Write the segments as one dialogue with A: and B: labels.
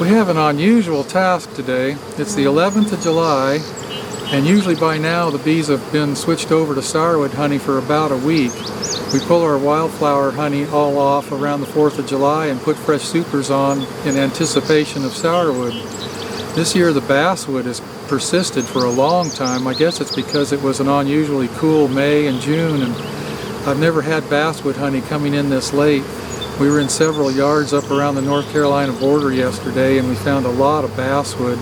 A: We have an unusual task today. It's the 11th of July, and usually by now the bees have been switched over to sourwood honey for about a week. We pull our wildflower honey all off around the 4th of July and put fresh supers on in anticipation of sourwood. This year the basswood has persisted for a long time. I guess it's because it was an unusually cool May and June, and I've never had basswood honey coming in this late. We were in several yards up around the North Carolina border yesterday, and we found a lot of basswood.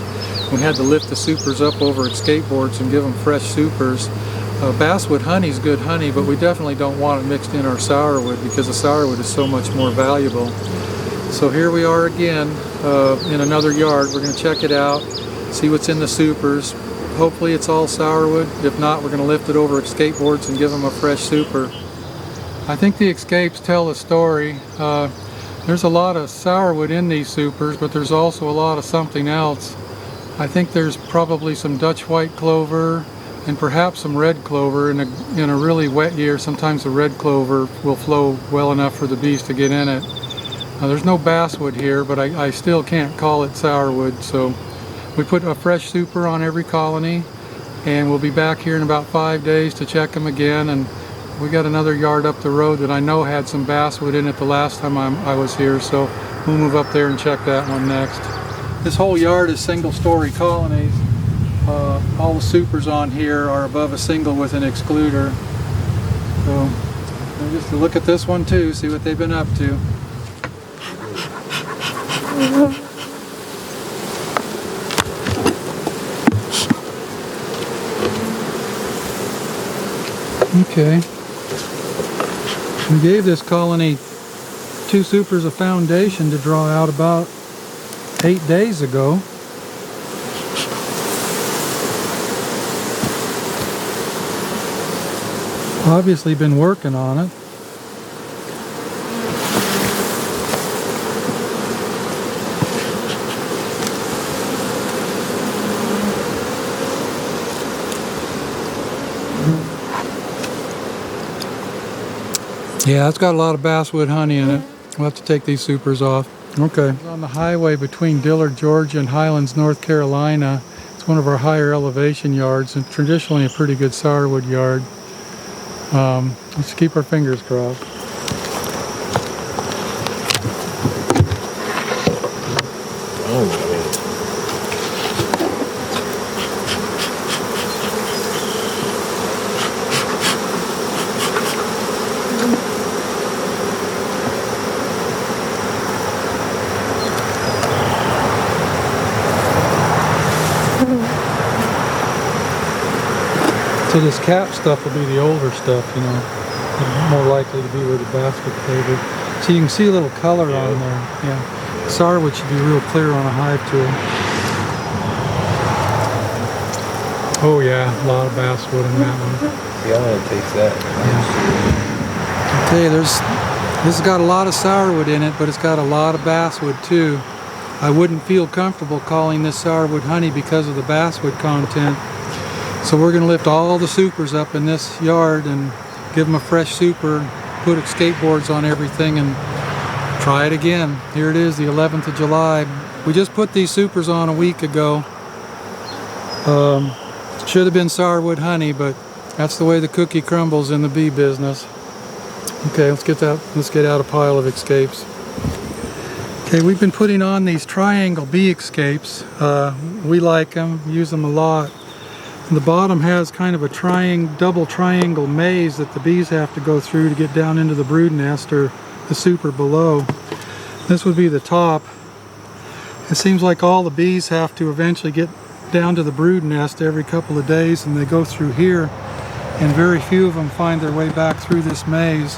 A: We had to lift the supers up over escape boards and give them fresh supers. Basswood honey is good honey, but we definitely don't want it mixed in our sourwood because the sourwood is so much more valuable. So here we are again in another yard. We're going to check it out, see what's in the supers. Hopefully it's all sourwood. If not, we're going to lift it over escape boards and give them a fresh super. I think the escapes tell a story. There's a lot of sourwood in these supers, but there's also a lot of something else. I think there's probably some Dutch white clover and perhaps some red clover. In a really wet year, sometimes the red clover will flow well enough for the bees to get in it. There's no basswood here, but I still can't call it sourwood. So we put a fresh super on every colony, and we'll be back here in about 5 days to check them again. And we got another yard up the road that I know had some basswood in it the last time I was here, so we'll move up there and check that one next. This whole yard is single-story colonies. All the supers on here are above a single with an excluder. So just look at this one too, see what they've been up to. Okay. We gave this colony 2 supers of foundation to draw out about 8 days ago. Obviously been working on it. Yeah, it's got a lot of basswood honey in it. We'll have to take these supers off. Okay. On the highway between Dillard, Georgia and Highlands, North Carolina. It's one of our higher elevation yards and traditionally a pretty good sourwood yard. Let's keep our fingers crossed.
B: Oh,
A: So this cap stuff will be the older stuff, you know, more likely to be where the basswood flavored. So you can see a little color on there. Yeah, sourwood should be real clear on a hive tool. Oh yeah, a lot of basswood in that one.
B: yeah, I'm gonna taste that.
A: Yeah. Okay, this has got a lot of sourwood in it, but it's got a lot of basswood too. I wouldn't feel comfortable calling this sourwood honey because of the basswood content. So we're going to lift all the supers up in this yard and give them a fresh super, put escape boards on everything and try it again. Here it is, the 11th of July. We just put these supers on a week ago. Should have been sourwood honey, but that's the way the cookie crumbles in the bee business. Okay, let's get out a pile of escapes. Okay, we've been putting on these triangle bee escapes. We like them, use them a lot. The bottom has kind of a double triangle maze that the bees have to go through to get down into the brood nest or the super below. This would be the top. It seems like all the bees have to eventually get down to the brood nest every couple of days, and they go through here, and very few of them find their way back through this maze.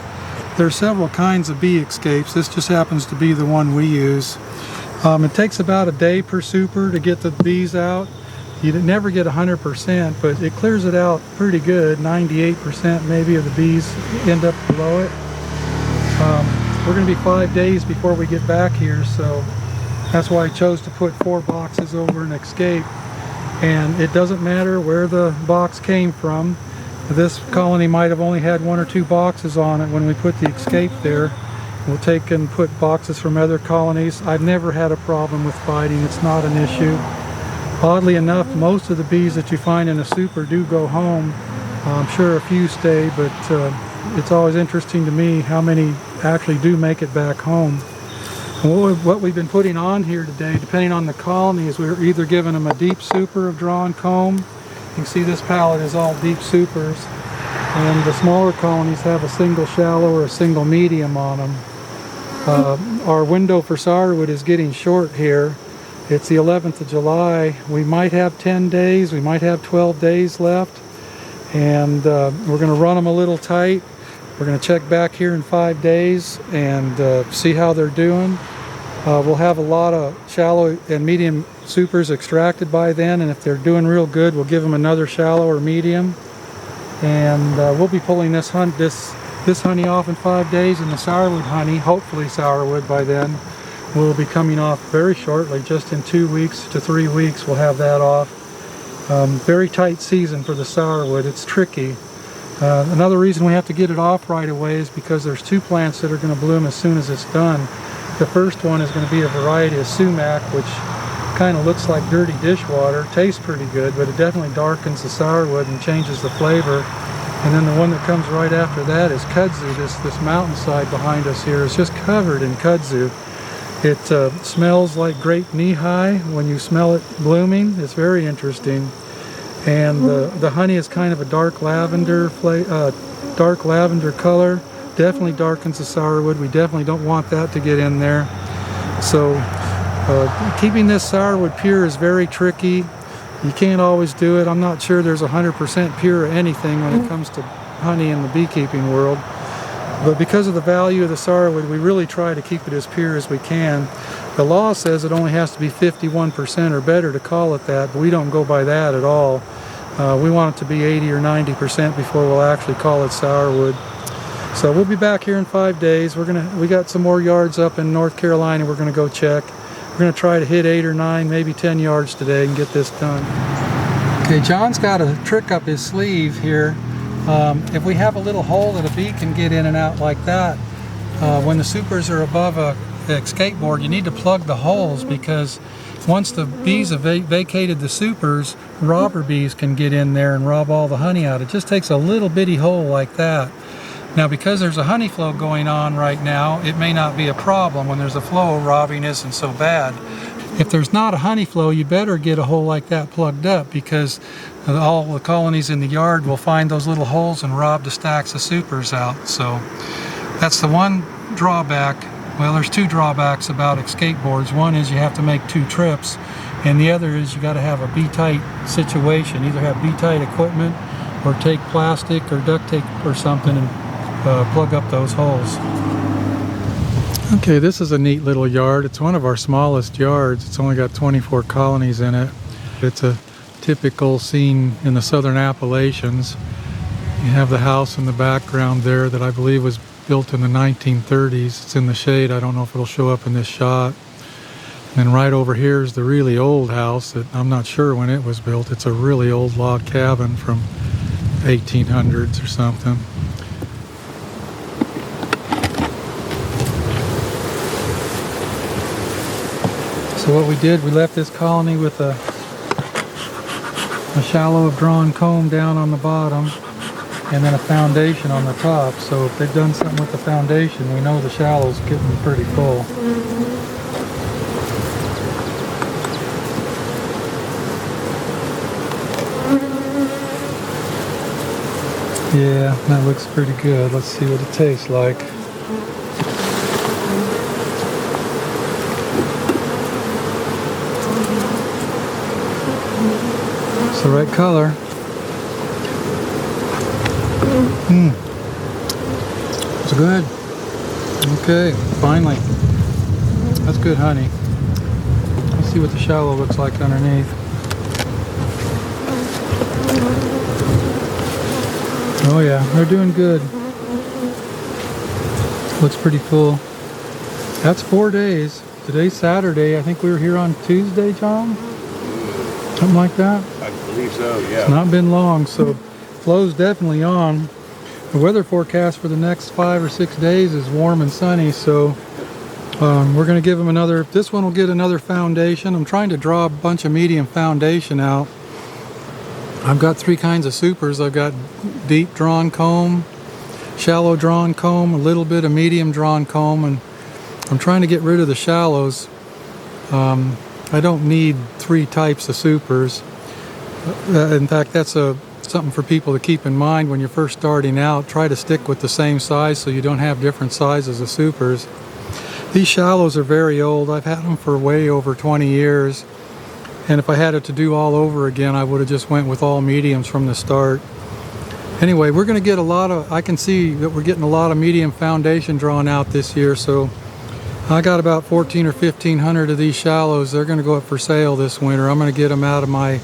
A: There are several kinds of bee escapes. This just happens to be the one we use. It takes about a day per super to get the bees out. You never get 100%, but it clears it out pretty good. 98% maybe of the bees end up below it. We're going to be 5 days before we get back here, so that's why I chose to put 4 boxes over an escape. And it doesn't matter where the box came from. This colony might have only had 1 or 2 boxes on it when we put the escape there, We'll take and put boxes from other colonies. I've never had a problem with fighting. It's not an issue. Oddly enough, most of the bees that you find in a super do go home. I'm sure a few stay, but it's always interesting to me how many actually do make it back home. And what we've been putting on here today, depending on the colony, is we're either giving them a deep super of drawn comb. You can see this palette is all deep supers. And the smaller colonies have a single shallow or a single medium on them. Our window for sourwood is getting short here. It's the 11th of July. We might have 10 days, we might have 12 days left. And we're going to run them a little tight. We're going to check back here in 5 days and see how they're doing. We'll have a lot of shallow and medium supers extracted by then, and if they're doing real good, we'll give them another shallow or medium. And we'll be pulling this honey off in 5 days, and the sourwood honey, hopefully sourwood by then, will be coming off very shortly. Just in 2 weeks to 3 weeks we'll have that off. Very tight season for the sourwood. It's tricky. Another reason we have to get it off right away is because there's 2 plants that are going to bloom as soon as it's done. The first one is going to be a variety of sumac, which kind of looks like dirty dishwater. Tastes pretty good, but it definitely darkens the sourwood and changes the flavor. And then the one that comes right after that is kudzu. This mountainside behind us here is just covered in kudzu. It smells like grape knee-high when you smell it blooming. It's very interesting. And the honey is kind of a dark lavender color. Definitely darkens the sourwood. We definitely don't want that to get in there. So keeping this sourwood pure is very tricky. You can't always do it. I'm not sure there's 100% pure anything when it comes to honey in the beekeeping world. But because of the value of the sourwood, we really try to keep it as pure as we can. The law says it only has to be 51% or better to call it that, but we don't go by that at all. We want it to be 80 or 90% before we'll actually call it sourwood. So we'll be back here in 5 days. We got some more yards up in North Carolina we're gonna go check. We're gonna try to hit 8 or 9, maybe 10 yards today and get this done. Okay, John's got a trick up his sleeve here. If we have a little hole that a bee can get in and out like that, when the supers are above a escape board, you need to plug the holes, because once the bees have vacated the supers, robber bees can get in there and rob all the honey out. It just takes a little bitty hole like that. Now, because there's a honey flow going on right now, it may not be a problem. When there's a flow, robbing isn't so bad. If there's not a honey flow, you better get a hole like that plugged up, because all the colonies in the yard will find those little holes and rob the stacks of supers out. So that's the one drawback. Well, there's 2 drawbacks about escape boards. One is you have to make 2 trips, and the other is you got to have a bee-tight situation. Either have bee-tight equipment or take plastic or duct tape or something and plug up those holes. Okay, this is a neat little yard. It's one of our smallest yards. It's only got 24 colonies in it. It's a typical scene in the southern Appalachians. You have the house in the background there that I believe was built in the 1930s. It's in the shade. I don't know if it'll show up in this shot. And right over here is the really old house that I'm not sure when it was built. It's a really old log cabin from 1800s or something. So what we did, we left this colony with a shallow of drawn comb down on the bottom and then a foundation on the top. So if they've done something with the foundation, we know the shallow's getting pretty full. Yeah, that looks pretty good. Let's see what it tastes like. It's the right color. It's good. Okay, finally. That's good honey. Let's see what the shallow looks like underneath. Oh yeah, they're doing good. Looks pretty full. That's 4 days. Today's Saturday. I think we were here on Tuesday, John? Something like that?
B: I believe so, yeah.
A: It's not been long, so flow's definitely on. The weather forecast for the next 5 or 6 days is warm and sunny, so we're going to give them another, this one will get another foundation. I'm trying to draw a bunch of medium foundation out. I've got 3 kinds of supers. I've got deep drawn comb, shallow drawn comb, a little bit of medium drawn comb, and I'm trying to get rid of the shallows. I don't need 3 types of supers. In fact, that's something for people to keep in mind when you're first starting out. Try to stick with the same size so you don't have different sizes of supers. These shallows are very old. I've had them for way over 20 years. And if I had it to do all over again, I would have just went with all mediums from the start. Anyway, we're going to get a lot of, I can see that we're getting a lot of medium foundation drawn out this year, so I got about 1,400 or 1,500 of these shallows. They're going to go up for sale this winter. I'm going to get them out of my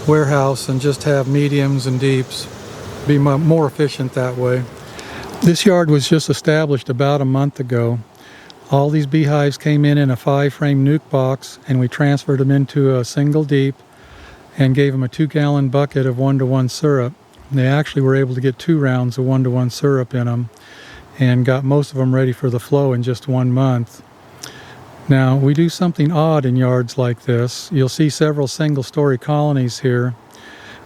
A: warehouse and just have mediums and deeps. Be more efficient that way. This yard was just established about a month ago. All these beehives came in a 5-frame nuke box, and we transferred them into a single deep and gave them a 2-gallon bucket of 1-to-1 syrup. They actually were able to get 2 rounds of 1-to-1 syrup in them and got most of them ready for the flow in just 1 month. Now, we do something odd in yards like this. You'll see several single-story colonies here.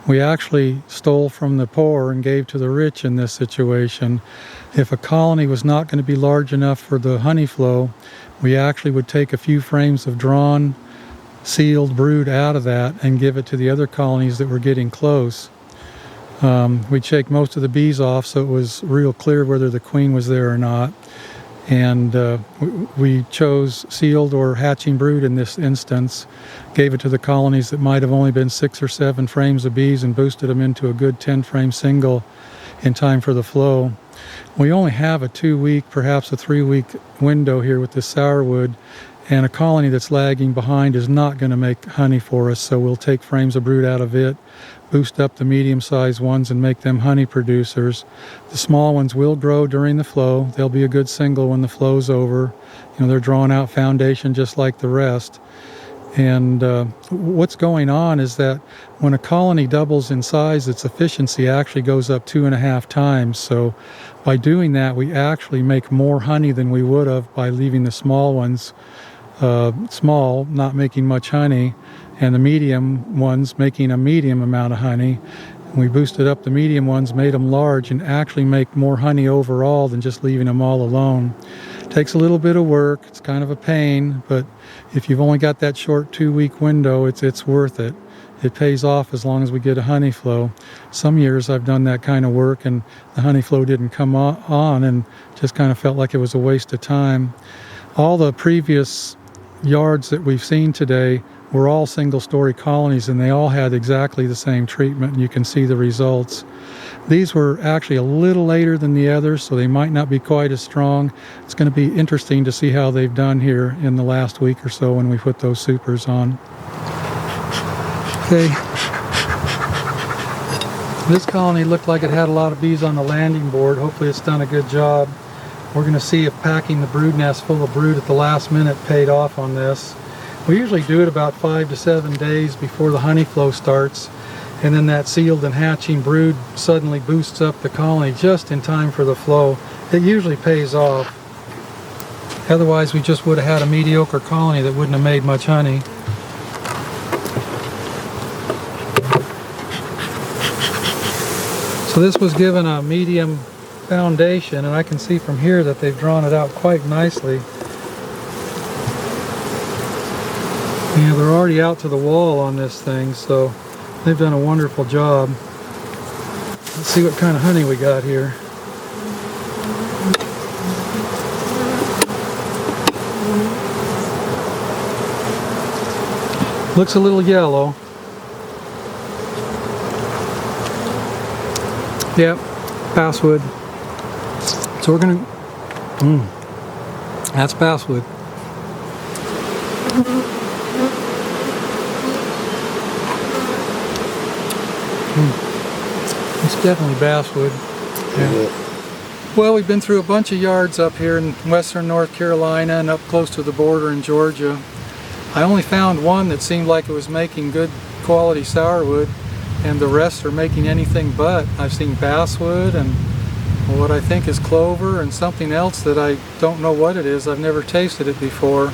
A: We actually stole from the poor and gave to the rich in this situation. If a colony was not going to be large enough for the honey flow, we actually would take a few frames of drawn, sealed brood out of that and give it to the other colonies that were getting close. We'd shake most of the bees off so it was real clear whether the queen was there or not. And we chose sealed or hatching brood in this instance, gave it to the colonies that might have only been 6 or 7 frames of bees and boosted them into a good 10-frame single in time for the flow. We only have a 2-week, perhaps a 3-week window here with this sourwood, and a colony that's lagging behind is not going to make honey for us, so we'll take frames of brood out of it, boost up the medium-sized ones and make them honey producers. The small ones will grow during the flow. They'll be a good single when the flow's over. You know, they're drawing out foundation just like the rest. And what's going on is that when a colony doubles in size, its efficiency actually goes up 2.5 times. So by doing that, we actually make more honey than we would have by leaving the small ones small, not making much honey, and the medium ones making a medium amount of honey. We boosted up the medium ones, made them large, and actually make more honey overall than just leaving them all alone. Takes a little bit of work. It's kind of a pain, but if you've only got that short 2-week window, it's worth it. It pays off as long as we get a honey flow. Some years I've done that kind of work and the honey flow didn't come on and just kind of felt like it was a waste of time. All the previous yards that we've seen today were all single-story colonies, and they all had exactly the same treatment, and you can see the results. These were actually a little later than the others, so they might not be quite as strong. It's going to be interesting to see how they've done here in the last week or so when we put those supers on. Okay. This colony looked like it had a lot of bees on the landing board. Hopefully it's done a good job. We're going to see if packing the brood nest full of brood at the last minute paid off on this. We usually do it about 5 to 7 days before the honey flow starts, and then that sealed and hatching brood suddenly boosts up the colony just in time for the flow. It usually pays off. Otherwise we just would have had a mediocre colony that wouldn't have made much honey. So this was given a medium foundation, and I can see from here that they've drawn it out quite nicely. Yeah, they're already out to the wall on this thing, so they've done a wonderful job. Let's see what kind of honey we got here. Looks a little yellow. Yep, basswood. So we're gonna, that's basswood. It's definitely basswood. Yeah. Well, we've been through a bunch of yards up here in western North Carolina and up close to the border in Georgia. I only found one that seemed like it was making good quality sourwood, and the rest are making anything but. I've seen basswood and what I think is clover and something else that I don't know what it is. I've never tasted it before.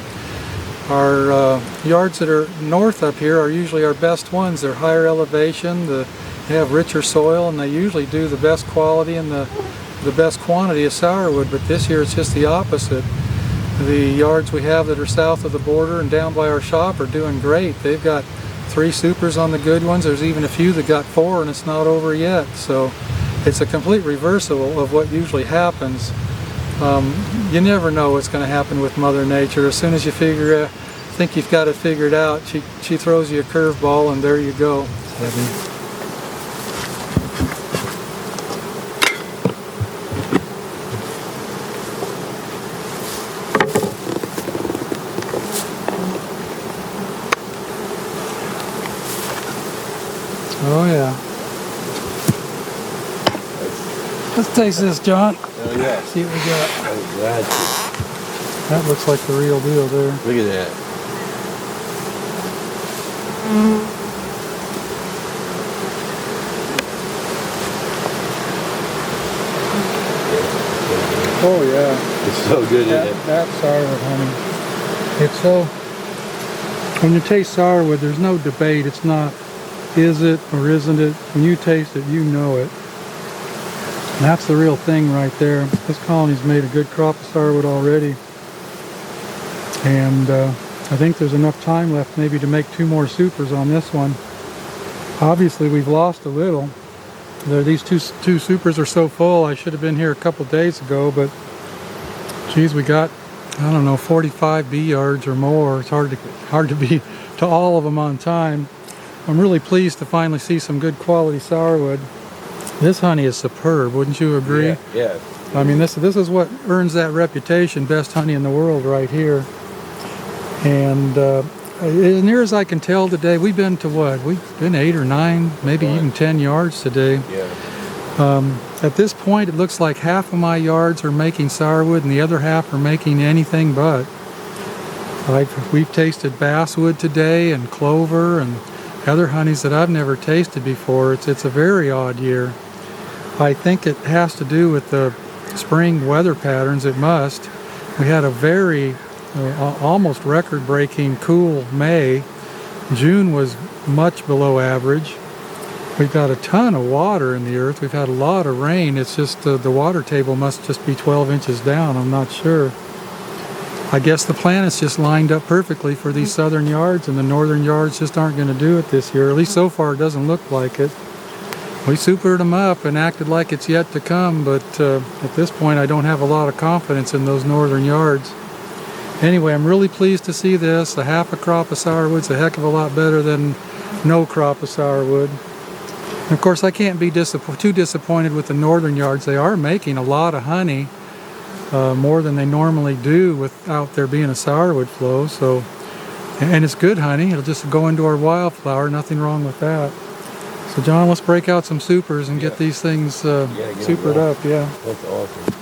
A: Our yards that are north up here are usually our best ones. They're higher elevation, they have richer soil, and they usually do the best quality and the best quantity of sourwood, but this year it's just the opposite. The yards we have that are south of the border and down by our shop are doing great. They've got 3 supers on the good ones. There's even a few that got 4 and it's not over yet. So it's a complete reversal of what usually happens. You never know what's going to happen with Mother Nature. As soon as you think you've got it figured out, she throws you a curveball and there you go.
B: Heavy.
A: Oh yeah. Let's taste this, John.
B: Oh yeah.
A: See what we got.
B: I'm glad to.
A: That looks like the real deal there.
B: Look at that.
A: Oh yeah.
B: It's so good, isn't it?
A: That's sourwood, honey. It's so, when you taste sourwood, there's no debate. It's not, is it or isn't it? When you taste it, you know it. And that's the real thing right there. This colony's made a good crop of sourwood already. And I think there's enough time left maybe to make 2 more supers on this one. Obviously we've lost a little. These two supers are so full. I should have been here a couple days ago, but geez, we got, I don't know, 45 bee yards or more. It's hard to be to all of them on time. I'm really pleased to finally see some good quality sourwood. This honey is superb, wouldn't you agree?
B: Yeah.
A: I mean, this is what earns that reputation, best honey in the world right here. And as near as I can tell today, we've been to what? We've been 8 or 9, maybe even 10 yards today.
B: Yeah.
A: At this point, it looks like half of my yards are making sourwood and the other half are making anything but. We've tasted basswood today and clover and other honeys that I've never tasted before. It's a very odd year. I think it has to do with the spring weather patterns. It must. We had a very almost record-breaking cool May. June was much below average. We've got a ton of water in the earth. We've had a lot of rain. It's just the water table must just be 12 inches down. I'm not sure. I guess the planets just lined up perfectly for these southern yards, and the northern yards just aren't going to do it this year. At least so far it doesn't look like it. We supered them up and acted like it's yet to come, but at this point I don't have a lot of confidence in those northern yards. Anyway, I'm really pleased to see this. A half a crop of sourwood's a heck of a lot better than no crop of sourwood. And of course, I can't be too disappointed with the northern yards. They are making a lot of honey, more than they normally do without there being a sourwood flow. So, and it's good honey. It'll just go into our wildflower. Nothing wrong with that. So, John, let's break out some supers and get these things supered up. Yeah.
B: That's awesome.